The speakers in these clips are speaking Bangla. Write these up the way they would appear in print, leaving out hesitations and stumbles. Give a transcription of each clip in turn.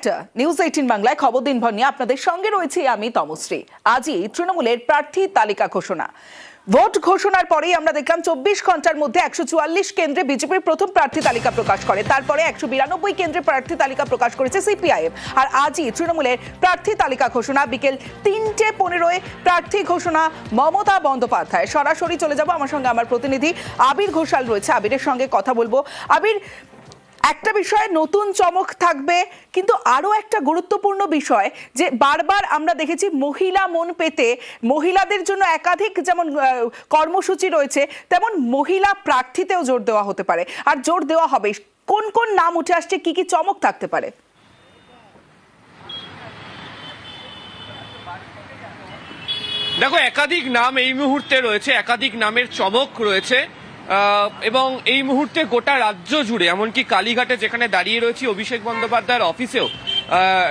একটা নিউজ 18 বাংলায় খবর দিনভর নিয়ে আপনাদের সঙ্গে রয়েছি আমি তমশ্রী। আজই তৃণমূলের প্রার্থী তালিকা ঘোষণা। ভোট ঘোষণার পরেই আমরা দেখলাম 24 ঘন্টার মধ্যে 144 কেন্দ্রে বিজেপির প্রথম প্রার্থী তালিকা প্রকাশ করে, তারপরে 192 কেন্দ্রে প্রার্থী তালিকা প্রকাশ করেছে সিপিআইএম। আর আজই তৃণমূলের প্রার্থী তালিকা ঘোষণা, বিকেল 3:15 প্রার্থী ঘোষণা মমতা বন্দ্যোপাধ্যায়। সরাসরি চলে যাব, আমার সঙ্গে আমার প্রতিনিধি আবির ঘোষাল রয়েছে, আবিরের সঙ্গে কথা বলবো। আবির, একটা বিষয়ে নতুন চমক থাকবে, কিন্তু আরো একটা গুরুত্বপূর্ণ বিষয় যে বারবার আমরা দেখেছি মহিলা মন পেতে মহিলাদের জন্য একাধিক যেমন কর্মসূচি রয়েছে, তেমন মহিলা প্রার্থীতেও জোর দেওয়া হতে পারে, আর জোর দেওয়া হবে। কোন কোন নাম উঠে আসছে, কি কি চমক থাকতে পারে? দেখো, একাধিক নাম এই মুহূর্তে রয়েছে, একাধিক নামের চমক রয়েছে এবং এই মুহূর্তে গোটা রাজ্য জুড়ে, এমনকি কালীঘাটে যেখানে দাঁড়িয়ে রয়েছি অভিষেক বন্দ্যোপাধ্যায়ের অফিসেও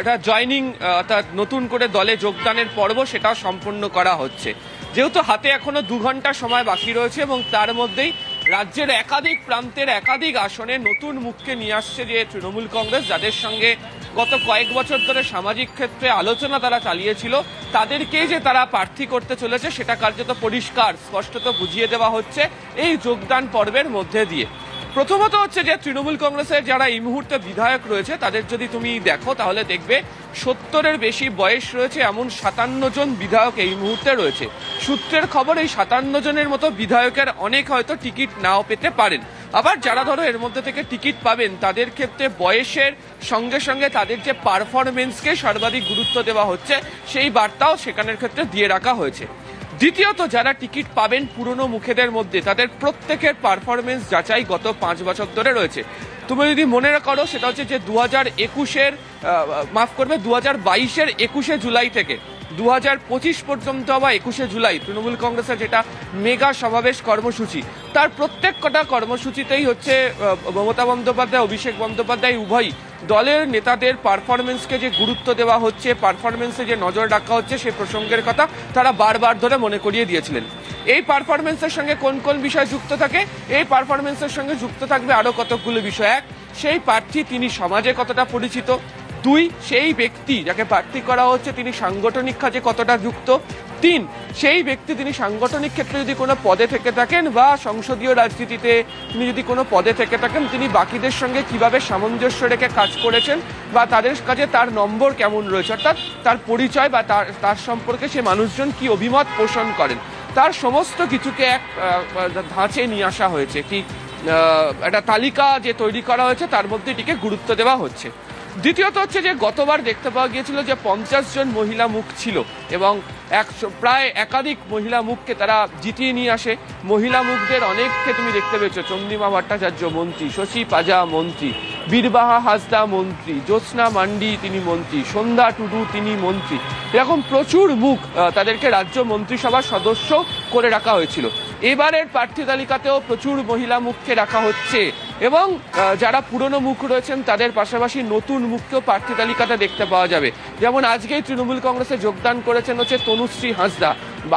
এটা জয়নিং অর্থাৎ নতুন করে দলে যোগদানের পর্ব সেটাও সম্পন্ন করা হচ্ছে। যেহেতু হাতে এখনো 2 ঘন্টা সময় বাকি রয়েছে এবং তার মধ্যেই রাজ্যের একাধিক প্রান্তের একাধিক আসনে নতুন মুখকে নিয়ে আসছে যে তৃণমূল কংগ্রেস, যাদের সঙ্গে গত কয়েক বছর ধরে সামাজিক ক্ষেত্রে আলোচনা তারা চালিয়েছিল, তাদেরকে যে তারা প্রার্থী করতে চলেছে সেটা কার্যত পরিষ্কার স্পষ্টত বুঝিয়ে দেওয়া হচ্ছে এই যোগদান পর্বের মধ্যে দিয়ে। প্রথমত হচ্ছে যে তৃণমূল কংগ্রেসের যারা এই মুহূর্তে বিধায়ক রয়েছে তাদের যদি তুমি দেখো তাহলে দেখবে 70-এর বেশি বয়স রয়েছে এমন 57 জন বিধায়ক এই মুহূর্তে রয়েছে। সূত্রের খবর এই 57 জনের মতো বিধায়কের অনেক হয়তো টিকিট নাও পেতে পারেন। আবার যারা ধরো এর মধ্যে থেকে টিকিট পাবেন তাদের ক্ষেত্রে বয়সের সঙ্গে সঙ্গে তাদের যে পারফরমেন্সকে সর্বাধিক গুরুত্ব দেওয়া হচ্ছে সেই বার্তাও সেখানের ক্ষেত্রে দিয়ে রাখা হয়েছে। দ্বিতীয়ত, যারা টিকিট পাবেন পুরনো মুখেদের মধ্যে তাদের প্রত্যেকের পারফরমেন্স যাচাই গত 5 বছর ধরে রয়েছে। তুমি যদি মনে করো সেটা হচ্ছে যে 2021-এর 2022-এর 21শে জুলাই থেকে 2025 পর্যন্ত বা 21শে জুলাই তৃণমূল কংগ্রেসের যেটা মেগা সমাবেশ কর্মসূচি, তার প্রত্যেক কটা কর্মসূচিতেই হচ্ছে মমতা বন্দ্যোপাধ্যায় অভিষেক বন্দ্যোপাধ্যায় উভয়ই দলের নেতাদের পারফরমেন্সকে যে গুরুত্ব দেওয়া হচ্ছে, পারফরমেন্সে যে নজর রাখা হচ্ছে সেই প্রসঙ্গের কথা তারা বারবার ধরে মনে করিয়ে দিয়েছিলেন। এই পারফরমেন্সের সঙ্গে কোন কোন বিষয় যুক্ত থাকে? এই পারফরমেন্সের সঙ্গে যুক্ত থাকবে আরো কতগুলো বিষয়। 1, সেই প্রার্থী তিনি সমাজে কতটা পরিচিত। 2, সেই ব্যক্তি যাকে প্রার্থী করা হচ্ছে তিনি সাংগঠনিক কাজে কতটা যুক্ত। 3, সেই ব্যক্তি তিনি সাংগঠনিক ক্ষেত্রে যদি কোনো পদে থেকে থাকেন বা সংসদীয় রাজনীতিতে তিনি যদি কোনো পদে থেকে থাকেন তিনি বাকিদের সঙ্গে কিভাবে সামঞ্জস্য রেখে কাজ করেছেন বা তাদের কাছে তার নম্বর কেমন রয়েছে, অর্থাৎ তার পরিচয় বা তার সম্পর্কে সে মানুষজন কি অভিমত পোষণ করেন, তার সমস্ত কিছুকে এক ধাঁচে নিয়ে আসা হয়েছে। কি একটা তালিকা যে তৈরি করা হয়েছে তার মধ্যে এটিকে গুরুত্ব দেওয়া হচ্ছে। দ্বিতীয়ত হচ্ছে যে গতবার দেখতে পাওয়া গিয়েছিল যে 50 জন মহিলা মুখ ছিল এবং প্রায় একাধিক মহিলা মুখকে তারা জিতিয়ে নিয়ে আসে। মহিলা মুখদের অনেককে তুমি দেখতে পেয়েছো, চন্দ্রিমা ভট্টাচার্য মন্ত্রী, শশী পাজা মন্ত্রী, বীরবাহা হাসদা মন্ত্রী, জ্যোৎস্না মান্ডি তিনি মন্ত্রী, সন্ধ্যা টুডু তিনি মন্ত্রী, এরকম প্রচুর মুখ তাদেরকে রাজ্য মন্ত্রিসভার সদস্য করে রাখা হয়েছিল। এবারের প্রার্থী তালিকাতেও প্রচুর মহিলা মুখকে রাখা হচ্ছে এবং যারা পুরনো মুখ রয়েছেন তাদের পাশাপাশি নতুন মুখকেও প্রার্থী তালিকাতে দেখতে পাওয়া যাবে। যেমন আজকেই তৃণমূল কংগ্রেসে যোগদান করেছেন হচ্ছে তনুশ্রী হাঁসদা,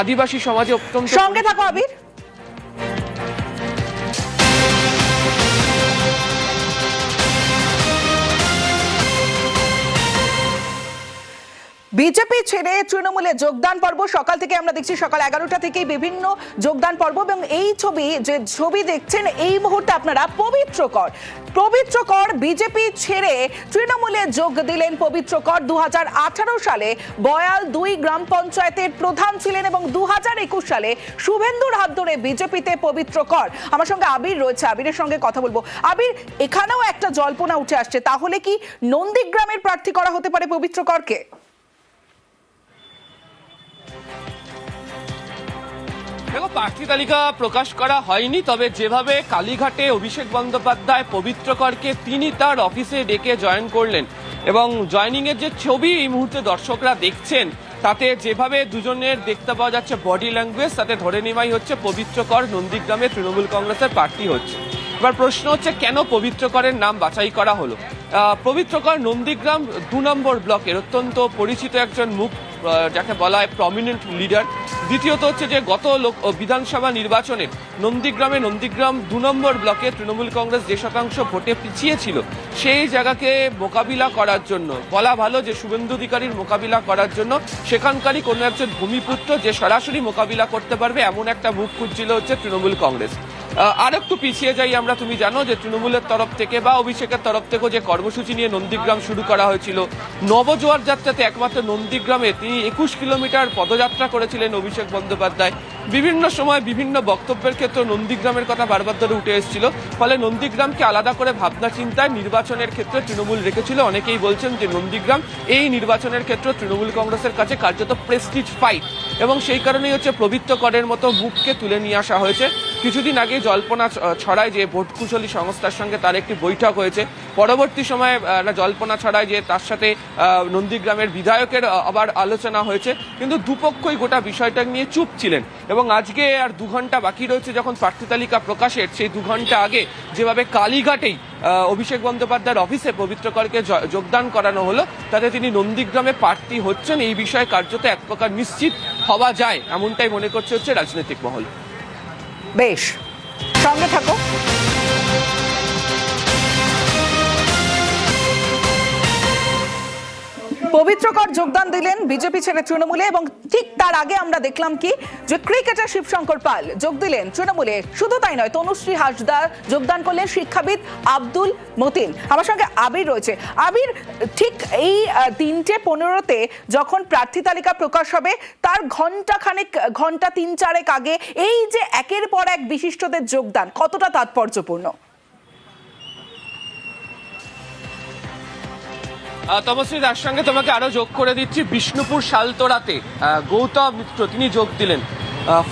আদিবাসী সমাজে অত্যন্ত। সঙ্গে থাকো আবির। বিজেপি ছেড়ে তৃণমূলে যোগদান পর্ব সকাল থেকে আমরা দেখছি, সকাল 11টা থেকেই বিভিন্ন যোগদান পর্ব। এবং এই ছবি দেখছেন এই মুহূর্তে আপনারা, পবিত্র কর বিজেপি ছেড়ে তৃণমূলে যোগ দিলেন। পবিত্র কর 2018 সালে বয়াল 2 গ্রাম পঞ্চায়েতের প্রধান ছিলেন এবং 2021 সালে শুভেন্দুর হাত ধরে বিজেপিতে পবিত্র কর। আমার সঙ্গে আবির রয়েছে, আবিরের সঙ্গে কথা বলবো। আবির, এখানেও একটা জল্পনা উঠে আসছে, তাহলে কি নন্দীগ্রামের প্রার্থী করা হতে পারে পবিত্র করকে? দেখো, প্রার্থী তালিকা প্রকাশ করা হয়নি, তবে যেভাবে কালীঘাটে অভিষেক বন্দ্যোপাধ্যায় পবিত্র করকে তিনি তার অফিসে ডেকে জয়েন করলেন এবং জয়নিং এর যে ছবি এই মুহূর্তে দর্শকরা দেখছেন তাতে যেভাবে দুজনের দেখতে পাওয়া যাচ্ছে বডি ল্যাঙ্গুয়েজ, তাতে ধরে নেওয়াই হচ্ছে পবিত্র কর নন্দীগ্রামে তৃণমূল কংগ্রেসের প্রার্থী হচ্ছে। এবার প্রশ্ন হচ্ছে কেন পবিত্র করের নাম বাছাই করা হলো? পবিত্র কর নন্দীগ্রাম 2 নম্বর ব্লকের অত্যন্ত পরিচিত একজন মুখ, যাকে বলা হয় প্রমিনেন্ট লিডার। দ্বিতীয়ত হচ্ছে যে গত বিধানসভা নির্বাচনে নন্দীগ্রাম 2 নম্বর ব্লকে তৃণমূল কংগ্রেস যে শতাংশ ভোটে পিছিয়ে ছিল সেই জায়গাকে মোকাবিলা করার জন্য, বলা ভালো যে শুভেন্দু অধিকারীর মোকাবিলা করার জন্য সেখানকারই কোনো একজন ভূমিপুত্র যে সরাসরি মোকাবিলা করতে পারবে এমন একটা মুখ খুঁজছিল হচ্ছে তৃণমূল কংগ্রেস। আর একটু পিছিয়ে যাই আমরা, তুমি জানো যে তৃণমূলের তরফ থেকে বা অভিষেকের তরফ থেকেও যে কর্মসূচি নিয়ে নন্দীগ্রাম শুরু করা হয়েছিল, নবজোয়ার যাত্রাতে একমাত্র নন্দীগ্রামে তিনি 21 কিলোমিটার পদযাত্রা করেছিলেন অভিষেক বন্দ্যোপাধ্যায়। বিভিন্ন সময় বিভিন্ন বক্তব্যের ক্ষেত্রে নন্দীগ্রামের কথা বারবার ধরে উঠে এসেছিল, ফলে নন্দীগ্রামকে আলাদা করে ভাবনা চিন্তায় নির্বাচনের ক্ষেত্রে তৃণমূল রেখেছিল। অনেকেই বলছেন যে নন্দীগ্রাম এই নির্বাচনের ক্ষেত্রে তৃণমূল কংগ্রেসের কাছে কার্যত প্রেস্টিজ ফাইট, এবং সেই কারণেই হচ্ছে পবিত্র করের মতো মুখকে তুলে নিয়ে আসা হয়েছে। কিছুদিন আগে জল্পনা ছড়ায় যে ভোট কুশলী সংস্থার সঙ্গে তার একটি বৈঠক হয়েছে, পরবর্তী সময়ে জল্পনা ছড়ায় যে তার সাথে নন্দীগ্রামের বিধায়কের আবার আলোচনা হয়েছে, কিন্তু দুপক্ষই গোটা বিষয়টা নিয়ে চুপ ছিলেন। এবং আজকে আর 2 ঘন্টা বাকি রয়েছে যখন প্রার্থী তালিকা প্রকাশের, সেই 2 ঘন্টা আগে যেভাবে কালীঘাটেই অভিষেক বন্দ্যোপাধ্যায়ের অফিসে পবিত্র করকে যোগদান করানো হলো, তাতে তিনি নন্দীগ্রামে প্রার্থী হচ্ছেন এই বিষয়ে কার্যত এক প্রকার নিশ্চিত হওয়া যায় এমনটাই মনে করছে হচ্ছে রাজনৈতিক মহল। বেশ, সঙ্গে থাকো। পবিত্র কর যোগদান দিলেন বিজেপি ছেড়ে তৃণমূলে, এবং ঠিক তার আগে আমরা দেখলাম কি যে ক্রিকেটার শিবশঙ্কর পাল যোগ দিলেন তৃণমূলে। শুধু তাই নয়, তনুশ্রী হাসদা যোগদান করলেন শিক্ষাবিদ আব্দুল মতিন। আমার সঙ্গে আবির রয়েছে। আবির, ঠিক এই 3:15-তে যখন প্রার্থী তালিকা প্রকাশ হবে তার ঘন্টা 3-4 আগে এই যে একের পর এক বিশিষ্টদের যোগদান কতটা তাৎপর্যপূর্ণ? তমশ্রী, তার সঙ্গে তোমাকে আরো যোগ করে দিচ্ছি, বিষ্ণুপুর শালতোড়াতে গৌতম মিত্র তিনি যোগ দিলেন,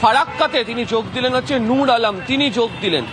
ফারাক্কাতে তিনি যোগ দিলেন হচ্ছে নূর আলম তিনি যোগ দিলেন,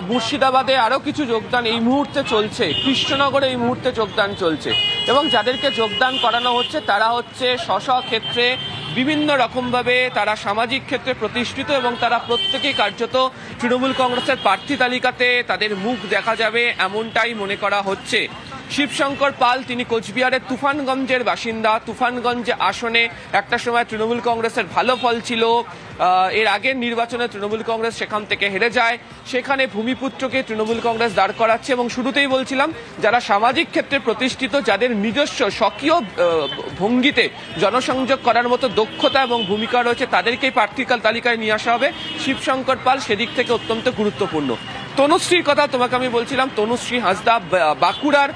মুর্শিদাবাদে আরো কিছু যোগদান এই মুহূর্তে চলছে, কৃষ্ণনগরে এই মুহূর্তে যোগদান চলছে। এবং যাদেরকে যোগদান করানো হচ্ছে তারা হচ্ছে স্ব ক্ষেত্রে বিভিন্ন রকমভাবে তারা সামাজিক ক্ষেত্রে প্রতিষ্ঠিত, এবং তারা প্রত্যেকেই কার্যত তৃণমূল কংগ্রেসের প্রার্থী তালিকাতে তাদের মুখ দেখা যাবে এমনটাই মনে করা হচ্ছে। শিবশঙ্কর পাল তিনি কোচবিহারের তুফানগঞ্জের বাসিন্দা। তুফানগঞ্জ আসনে একটা সময় তৃণমূল কংগ্রেসের ভালো ফল ছিল, এর আগের নির্বাচনে তৃণমূল কংগ্রেস সেখান থেকে হেরে যায়, সেখানে ভূমিপুত্রকে তৃণমূল কংগ্রেস দাঁড় করাচ্ছে। এবং শুরুতেই বলছিলাম, যারা সামাজিক ক্ষেত্রে প্রতিষ্ঠিত, যাদের নিজস্ব স্বকীয় ভঙ্গিতে জনসংযোগ করার মতো দক্ষতা এবং ভূমিকা রয়েছে, তাদেরকেই প্রার্থী তালিকায় নিয়ে আসা হবে। শিবশঙ্কর পাল সেদিক থেকে অত্যন্ত গুরুত্বপূর্ণ। তনুশ্রীর কথা তোমাকে আমি বলছিলাম, তনুশ্রী হাসদা বাঁকুড়ার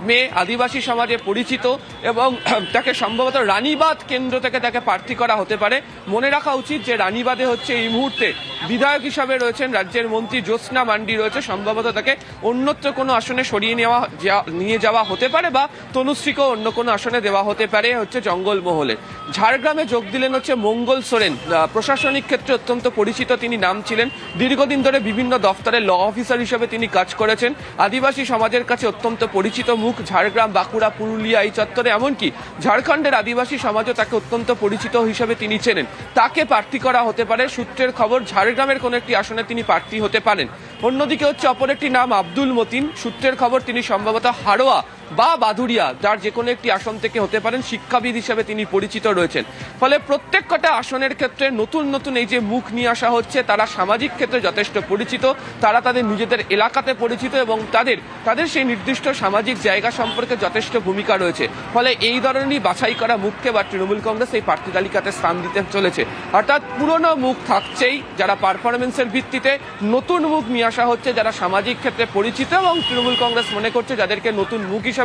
মেয়ে, আদিবাসী সমাজে পরিচিত, এবং তাকে সম্ভবত রানীবাঁধ কেন্দ্র থেকে তাকে প্রার্থী করা হতে পারে। মনে রাখা উচিত যে রানীবাঁধে হচ্ছে এই মুহূর্তে বিধায়ক হিসাবে রয়েছেন রাজ্যের মন্ত্রী জ্যোৎস্না মান্ডি রয়েছে, সম্ভবত তাকে অন্যত্র কোনো আসনে সরিয়ে নিয়ে যাওয়া হতে পারে, বা তনুশ্রীকেও অন্য কোনো আসনে দেওয়া হতে পারে হচ্ছে জঙ্গলমহলে। ঝাড়গ্রামে যোগ দিলেন হচ্ছে মঙ্গল সোরেন, প্রশাসনিক ক্ষেত্রে অত্যন্ত পরিচিত তিনি নাম ছিলেন, দীর্ঘদিন ধরে বিভিন্ন দফতরে ল অফিসার হিসেবে তিনি কাজ করেছেন, আদিবাসী সমাজের কাছে অত্যন্ত পরিচিত মুখ। ঝাড়গ্রাম, বাঁকুড়া, পুরুলিয়া এই চত্বরে, এমনকি ঝাড়খণ্ডের আদিবাসী সমাজও তাকে অত্যন্ত পরিচিত হিসেবে তিনি চেনেন, তাকে প্রার্থী করা হতে পারে। সূত্রের খবর ঝাড়গ্রামের কোন একটি আসনে তিনি প্রার্থী হতে পারেন। অন্যদিকে হচ্ছে অপর একটি নাম আব্দুল মতিন, সূত্রের খবর তিনি সম্ভবত হাড়োয়া বা বাদুড়িয়া, যার যে কোনো একটি আসন থেকে হতে পারেন, শিক্ষাবিদ হিসেবে তিনি পরিচিত রয়েছেন। ফলে প্রত্যেক কটা আসনের ক্ষেত্রে নতুন নতুন এই যে মুখ নিয়ে আসা হচ্ছে, তারা সামাজিক ক্ষেত্রে যথেষ্ট পরিচিত, তারা তাদের নিজেদের এলাকাতে পরিচিত, এবং তাদের সেই নির্দিষ্ট সামাজিক জায়গা সম্পর্কে যথেষ্ট ভূমিকা রয়েছে। ফলে এই ধরনেরই বাছাই করা মুখকে বা তৃণমূল কংগ্রেস এই প্রার্থী তালিকাতে স্থান দিতে চলেছে। অর্থাৎ পুরনো মুখ থাকছেই, যারা পারফরমেন্সের ভিত্তিতে, নতুন মুখ নিয়ে আসা হচ্ছে যারা সামাজিক ক্ষেত্রে পরিচিত, এবং তৃণমূল কংগ্রেস মনে করছে যাদেরকে নতুন মুখ হিসাবে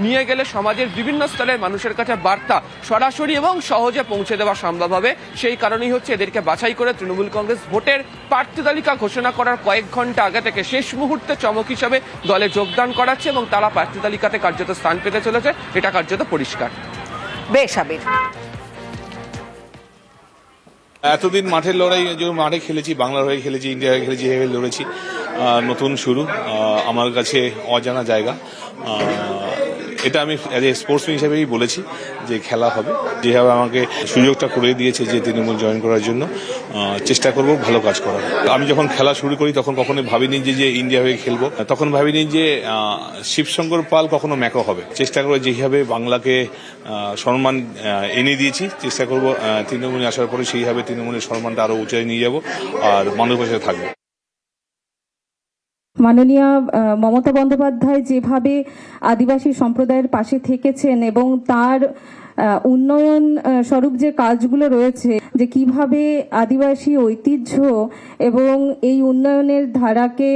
নিয়ে গেলে সমাজের বিভিন্ন স্তরের মানুষের কাছে বার্তা সরাসরি এবং সহজে পৌঁছে দেওয়া সম্ভব হবে। সেই কারণেই হচ্ছে এদেরকে বাছাই করে তৃণমূল কংগ্রেস ভোটের প্রার্থী তালিকা ঘোষণা করার কয়েক ঘন্টা আগে থেকে শেষ মুহূর্তে চমক হিসাবে দলে যোগদান করাচ্ছে, এবং তারা প্রার্থী তালিকাতে কার্যত স্থান পেতে চলেছে, এটা কার্যত পরিষ্কার। বেশ আবির, এতদিন মাঠের লড়াই, মাঠে খেলেছি, বাংলার হয়ে খেলেছি, ইন্ডিয়া হয়ে খেলেছি, এভাবে লড়েছি। নতুন শুরু, আমার কাছে অজানা জায়গা। এটা আমি অ্যাজ এ স্পোর্টসম্যান হিসেবেই বলেছি যে খেলা হবে। যেভাবে আমাকে সুযোগটা করে দিয়েছে যে তৃণমূল জয়েন করার জন্য, চেষ্টা করব ভালো কাজ করার। আমি যখন খেলা শুরু করি তখন কখনোই ভাবিনি যে ইন্ডিয়া হয়ে খেলবো, তখন ভাবিনি যে শিবশঙ্কর পাল কখনো ম্যাকো হবে। চেষ্টা করে যেভাবে বাংলাকে সম্মান এনে দিয়েছি, চেষ্টা করব তৃণমূলে আসার পরে সেইভাবে তৃণমূলের সম্মানটা আরো উঁচাই নিয়ে যাব আর মানুষের পাশে থাকবো। মাননীয় মমতা বন্দ্যোপাধ্যায় যেভাবে আদিবাসী সম্প্রদায়ের পাশে থেকেছেন এবং তার উন্নয়ন স্বরূপ যে কাজগুলো রয়েছে, যে কিভাবে আদিবাসী ঐতিহ্য এবং এই উন্নয়নের ধারাকে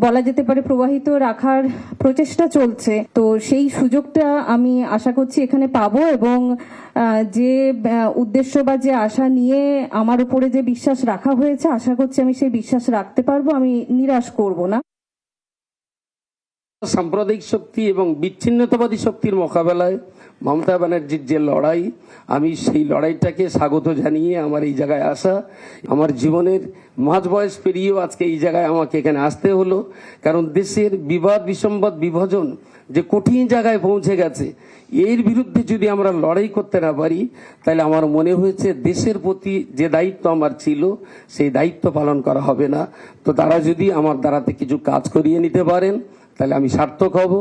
বলা যেতে পারে প্রবাহিত রাখার প্রচেষ্টা চলছে, তো সেই সুযোগটা আমি আশা করছি এখানে পাবো এবং যে উদ্দেশ্য বা যে আশা নিয়ে আমার উপরে যে বিশ্বাস রাখা হয়েছে, আশা করছি আমি সেই বিশ্বাস রাখতে পারবো, আমি নিরাশ করব না। সাম্প্রদায়িক শক্তি এবং বিচ্ছিন্নতাবাদী শক্তির মোকাবেলায় মমতা ব্যানার্জির যে লড়াই, আমি সেই লড়াইটাকে স্বাগত জানিয়ে আমার এই জায়গায় আসা। আমার জীবনের মাঝ বয়স পেরিয়েও আজকে এই জায়গায় আমাকে এখানে আসতে হলো, কারণ দেশের বিবাদ বিসম্বাদ বিভাজন যে কঠিন জায়গায় পৌঁছে গেছে, এর বিরুদ্ধে যদি আমরা লড়াই করতে না পারি, তাহলে আমার মনে হয়েছে দেশের প্রতি যে দায়িত্ব আমার ছিল সেই দায়িত্ব পালন করা হবে না। তো তারা যদি আমার দ্বারাতে কিছু কাজ করিয়ে নিতে পারেন তাহলে আমি সার্থক হব।